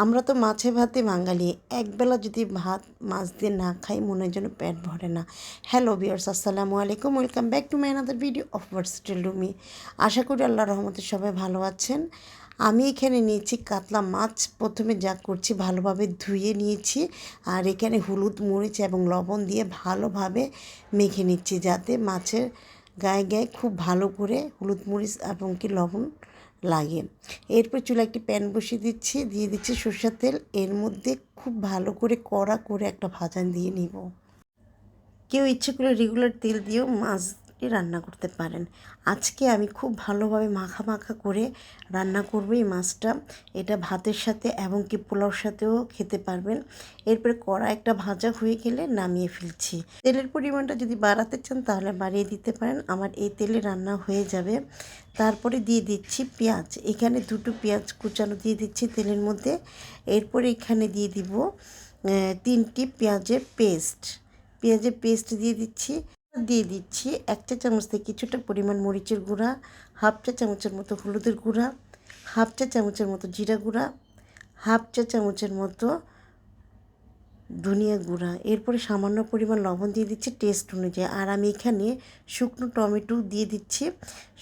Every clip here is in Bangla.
আমরা তো মাছে ভাতে বাঙালি, একবেলা যদি ভাত মাছ দিয়ে না খাই মনে হয় যেন পেট ভরে না। হ্যালো ভিউয়ার্স, আসসালামু আলাইকুম, welcome back to my another video of versatile Rumi. আশা করি আল্লাহর রহমতে সবাই ভালো আছেন। আমি এখানে নিয়েছি কাতলা মাছ। প্রথমে যা করছি ভালোভাবে ধুয়ে নিয়েছি, আর এখানে হলুদ মরিচ এবং লবণ দিয়ে ভালোভাবে মেখে নিচ্ছি, যাতে মাছের গায়ে গায়ে খুব ভালো করে হলুদ মরিচ এবং কি লবণ লাগে। এরপর চুলা একটি প্যান বসিয়ে দিচ্ছি, দিয়ে দিচ্ছি সরষের তেল। এর মধ্যে খুব ভালো করে কড়া করে একটা ভাজা দিয়ে নিব। কেউ ইচ্ছে করে রেগুলার তেল দিয়েও মাছটি রান্না করতে পারেন। আজকে আমি খুব ভালোভাবে মাখা মাখা করে রান্না করব এই মাছটা। এটা ভাতের সাথে এবং কি পোলাওর সাথেও খেতে পারবেন। এরপরে কড়া একটা ভাজা হয়ে গেলে নামিয়ে ফেলছি। তেলের পরিমাণটা যদি বাড়াতে চান তাহলে বাড়িয়ে দিতে পারেন, আমার এই তেলে রান্না হয়ে যাবে। তারপরে দিয়ে দিচ্ছি পেঁয়াজ, এখানে দুটো পেঁয়াজ কুচানো দিয়ে দিচ্ছি তেলের মধ্যে। এরপরে এখানে দিয়ে দিব 3টি পেঁয়াজের পেস্ট দিয়ে দিচ্ছি 1 চা চামচ থেকে কিছুটা পরিমাণ মরিচের গুঁড়া, 1/2 চা চামচের মতো হলুদের গুঁড়া, 1/2 চা চামচের মতো জিরা গুঁড়া, 1/2 চা চামচের মতো ধনিয়া গুঁড়া। এরপরে সামান্য পরিমাণ লবণ দিয়ে দিচ্ছি টেস্ট অনুযায়ী। আর আমি এখানে শুকনো টমেটো দিয়ে দিচ্ছি।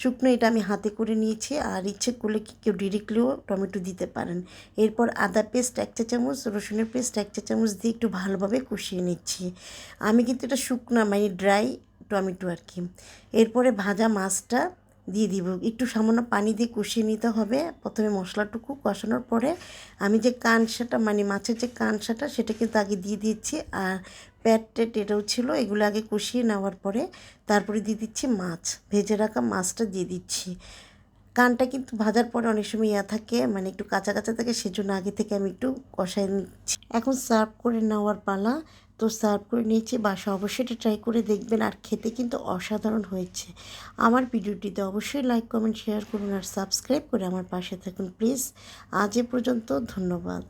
শুকনো এটা আমি হাতে করে নিয়েছি, আর ইচ্ছে করলে কেউ ডিরেক্টলিও টমেটো দিতে পারেন। এরপর আদা পেস্ট 1 চা চামচ, রসুনের পেস্ট 1 চা চামচ দিয়ে একটু ভালোভাবে কষিয়ে নিচ্ছি। আমি কিন্তু এটা শুকনা মানে ড্রাই টমেটো আর কি। এরপরে ভাজা মাছটা দিয়ে দিব, একটু সামান্য পানি দিয়ে কষিয়ে নিতে হবে। প্রথমে মশলাটুকু কষানোর পরে আমি যে কানসাটা মানে মাছের যে কানসাটা সেটা কিন্তু আগে দিয়ে দিচ্ছি, আর পেট এটাও ছিল, এগুলো আগে কষিয়ে নেওয়ার পরে তারপরে দিয়ে দিচ্ছি মাছ, ভেজে রাখা মাছটা দিয়ে দিচ্ছি। কানটা কিন্তু ভাজার পরে অনেক সময় থাকে, মানে একটু কাঁচা কাঁচা থাকে, সেজন্য আগে থেকে আমি একটু কষাই নিচ্ছি। এখন সার্ভ করে নেওয়ার পালা। তো সার্ভ করে নিয়েছি, বাসা অবশ্যই এটা ট্রাই করে দেখবেন, আর খেতে কিন্তু অসাধারণ হয়েছে। আমার ভিডিওটিতে অবশ্যই লাইক কমেন্ট শেয়ার করুন, আর সাবস্ক্রাইব করে আমার পাশে থাকুন প্লিজ। আজ এ পর্যন্ত, ধন্যবাদ।